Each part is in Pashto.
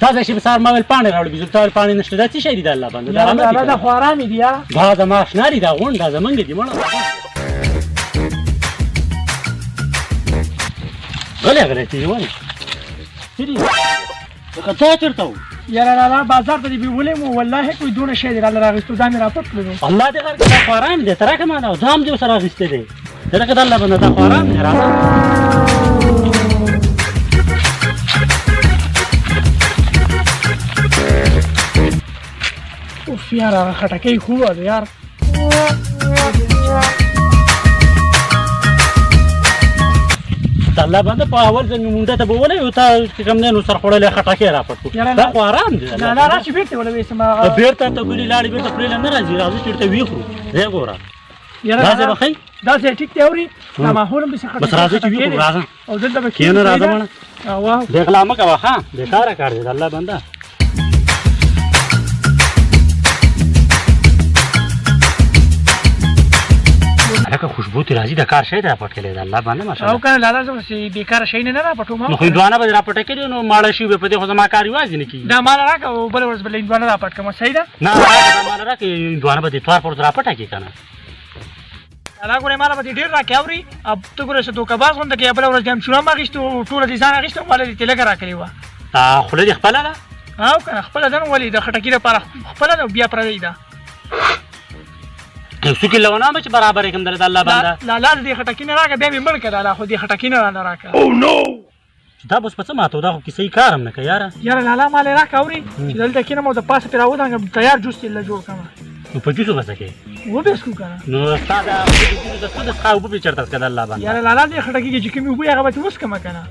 دا چې سهار ما ویل پاڼې راوړه بېزو ته ویل پاڼې نشته دا څه شی دي د الله بنده دا خو ارامې دي یاره دا زما اشنا دي دا غونډ دا زمونږ دي مړه غلی غلی تېږي ولې څه دي لکه تا چېرته و یاره لالا بازار ته دې بیولې مو والله کوئی دونه شی دی راله راغېستو دا مې راپټ کړلو الله دې غر کړه دا خو ارام دی ته راکړه ما دا دا هم دې ورسره اخیستی دی ته راکړه د الله بنده دا خو ارام دی راځه اوف یار هغه خټکۍ خوبه ده یار د الله بنده په اول ځل مې مونده ته به وویل یو تا چې کوم دی نو سرخوړلی خټکۍ راپټ کړو دا خو ارام دی لالا راشي بېرته ولوېسم بېرته ته ګلې لاړې بېرته پرېله نه راځي راځه چې ورته ویې خورو دی ګوره دا ځای به ښایي دا ځای ټیک دی اوري دا ماحول هم داسې بس راځه چې ویې خورو راځه او دلته به کښېنه راځه مړه بې غلا مه کوه ښه بېکاره کار دی د الله بنده لکه خوشبو ترې راځي د کار شی دی راپټ کړی د الله باندې ماشاءالله او که نه لالا زه خو بېکاره شی نه راپټوم نو خو هندوانه به دې راپټه کړي نو ماړه شي به په دې خو زما کار یوازې نه کېږي دا مال راکړه او بله ورځ به له هندوانه راپټ کړم صحیح ده نه دا مال راکړې هندوانه به دې توار پر ورځ راپټه کړي که نه لالا ګورې ماله به دې ډېر راکړې اوري ته ګوره څه دوکهباز غونده کې بله ورځ بیا هم چونه هم اخېستو ټوله دې ځان اخېسته ماله دې تلکه راکړې وه دا خوله دې خپله ده او که نه خپله ده نو ولې د خټکي لپاره خپله ده بیا پردۍ ده یو څوک یې لونه چې برابر یې کړم د الله بنده لالا دې خټکي نه راکړه بیا مې مړ کړه لالا خو دې خټکي نه رانه راکړه دا به اوس په څه ماته دا خو کیسه یې کار هم نه کوي یاره یاره لالا مال یې راکړه اورې چې دلته کښېنم او د پاسه پرې راودانګم تیار جوس یې له جوړ کړمه نو په جوسو به څه کوې وبېسکو که نه نو ستا د څه د څښا اوبه پرې چېرته څښه د الله بنده یاره لالا دې خټکي کې چې کومې اوبه هغه به ترې وڅښمه که نه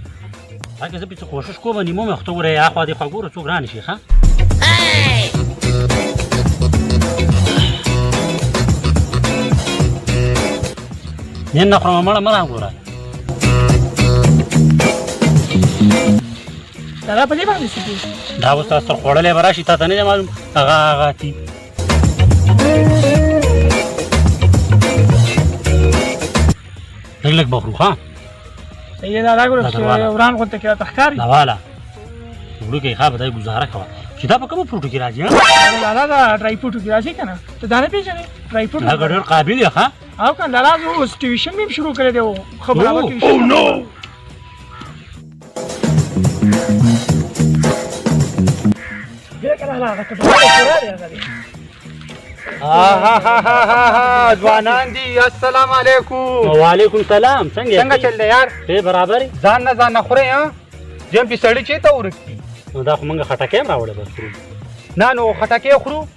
هغې زه پرې څه کوشش کوم نیمو مې خو ته وګوره اخوا دېخوا ګوره څوک را نه شي ښه نن نه خورمه مړه مه راګوره لالا په دې باندې څه کوي دا اوس تا سر خوړلی به راشي تا ته نه دی معلوم هغه تي لږ لږ به خورو ښه صحیح ده لالا ګوره وران غونته کې راته ښکاري واله وړو کې ښه به دا ګزاره کوه چې دا په کومو فروټو کې راځي لالا دا ډرای فروټو کې راځي که نه ته دا نه پېژنې ډرای فروټ هغه ډېر قابل یې ښه او که لالا زه اوس ټیوشن مې هم شروع کړی دی خبره وکړي ځوانان دي السلام علیکم وعلیکم السلام څنګه چل دی یار ښې برابر ځان نه خورئ جم پې سړي چېرته ورک دي نو دا خو موږ خټکۍ هم راوړی بس خورو نه نو خټکۍ خورو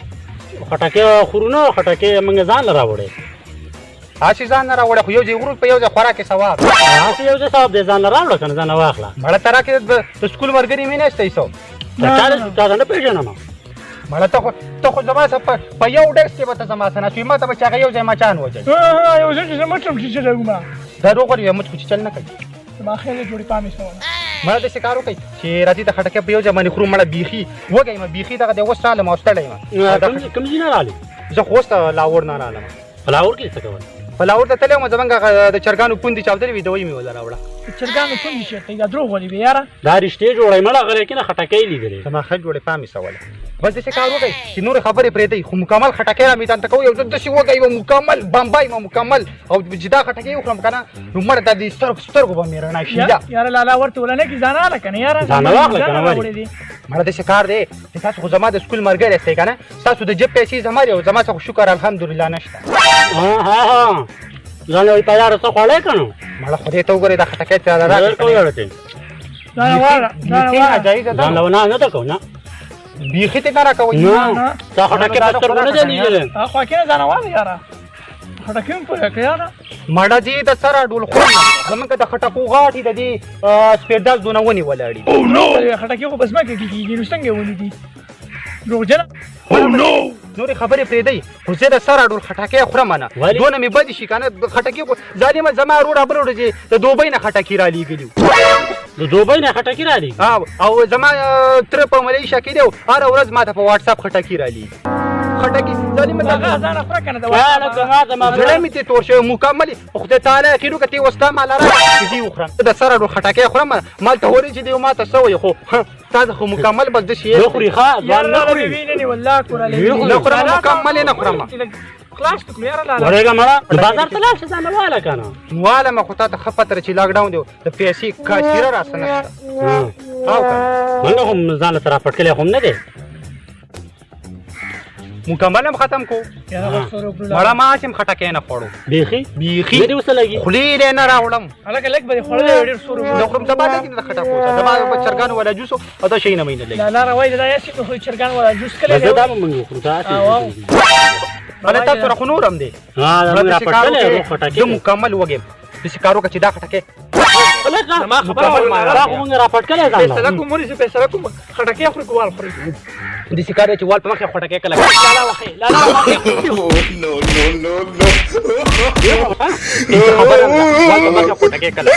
خټکۍ خورو نه خټکۍ موږ ځان له راوړی هسې ځان نه راوړی خو یو ځای ورو په یو ځای خوراک یې ثواب هسې یو ځای ثواب دی ځان له راوړه که نه ځان له واخله مړه ته راکې د سکول ملګري مې نشته ایسو تا ته نه پېژنم مړه ته خو زما سره په یو ډیسک کې به ته زما سره ناست وي ما ته به چې هغه یو ځای مچان وژل یو ځل چې زه مټ کړم چې څه لګومه دا روغ ور مچ خو چې چل نه کوي زما خیال یې جوړې پام یې سوله مړه داسې کار وکړئ چې راځي د خټکۍ په یو ځای باندې خورو مړه بیخي وږی یم بیخي دغه دی اوس رالم او ستړی یم کوم ځای نه رالې زه خو اوس لاهور نه رالم په لاهور کې څه کوئ په لاهور ته تللی وم زمونږ د چرګانو پوندې چاودلې وي دوی مې وله راوړه د چرګانو پوندې چېرته دا دروغ ولې وي یاره دا رښتې جوړی مړه غلی کې نه خټکۍ لیدلې زما ښه جوړې پام یې سوله بس داسې کار وکړئ چې نورې خبرې پرېږدئ خو مکمل خټکۍ را میدان ته کوئ او زه داسې وږی یم مکمل بمبای یم مکمل او چې دا خټکۍ وخورم که نه نو مړه دا د سترګو به مې رڼا شي یاره لالا ورته ولنه کې ځان اله که نه یاره ځان واخله که نه ولې مړه داسې کار دی چې تاسو خو زما د سکول ملګری یاستئ که نه ستاسو د جب پیسې زما دي او زما څخه شکر الحمدلله نشته ځان یې په یاره څه خوړی که نه مړه خدای ته وګورئ دا خټکۍ ترې راکړئ ځان له ونه نه ده کوو نه بیخي ته نه راکوئ دا خټکۍ په سترګو نه دی لیدلی خوا کې نه ځانه واله یاره خټکۍ مې پوره کړه یاره مړه دې د سره ډول خورم زمونږ د خټکو غاټې د دې سپېرداز دونه ونې ولاړې خټکۍ خو په ځمکه کې کېږي نو څنګه ونې دي دروغجنه نورې خبرې پرېږدئ خو زه د سره ډول خټکۍ خورم نه دونه مې بدې شي که نه خټکي خو ظالمه زما وروره بله ورځې د دوبۍ نه خټکي را لېږلي د دوبۍ نه خټکي را لېږي او زما تره په ملیشیا کې دی هره ورځ ما ته په واټساپ خټکي را لېږي خټکي دا نیمه هغه ځان خورا کنه دا یا لکه ما ته ما زړه مې ته تور شوی مکمل خدای تعالی یقین وکړي وستا مال راځي دې وخورم د سره ډو خټکې خورم مال ته ورې چې دی ما ته سوې خو تا خو مکمل بس د شي نه خوري ښه ځان نه خوري ویني والله کوراله نه خورم مکمل نه خورم خلاص تکلو یاره لاله ورېږه مړه بازار ته لاړ شه ځان له واله که نه واله مې خو تا ته ښه پته چې لاک ډاون دی د پیسې کاشیره راسه نشته او که منګه خو ځان له سره پټکلی خو هم نه دی مکمل هم ختم کو مړه ما چې خټکې نه خوړو بیخي بیخي نه دې اوسه لګي خولې یې نه راوړم هلکه لږ به دې خوړلی ډېر سور نه خورم زما لګي نه د خټکو زما چرګانو والا جوس او دا شی نه مې نه لګي لا لاره وایي دا یاسې خو چرګان والا جوس کلی زه دا به موږ وخورو تاسې مله تاسو سره خو نور هم دی ها دا موږ راپټکلی روغ خټکې زه مکمل وږم داسې کار وکړه چې دا خټکې زما خبره دا خو موږ راپټکلی ځان فیصله کوم ونیسو فیصله کوم خټکې خوري که وال خوري داسې کار دی چې وال په مخ یې خټکې کله لاله وخې لاله خبره وال په مخ یې خټکې کله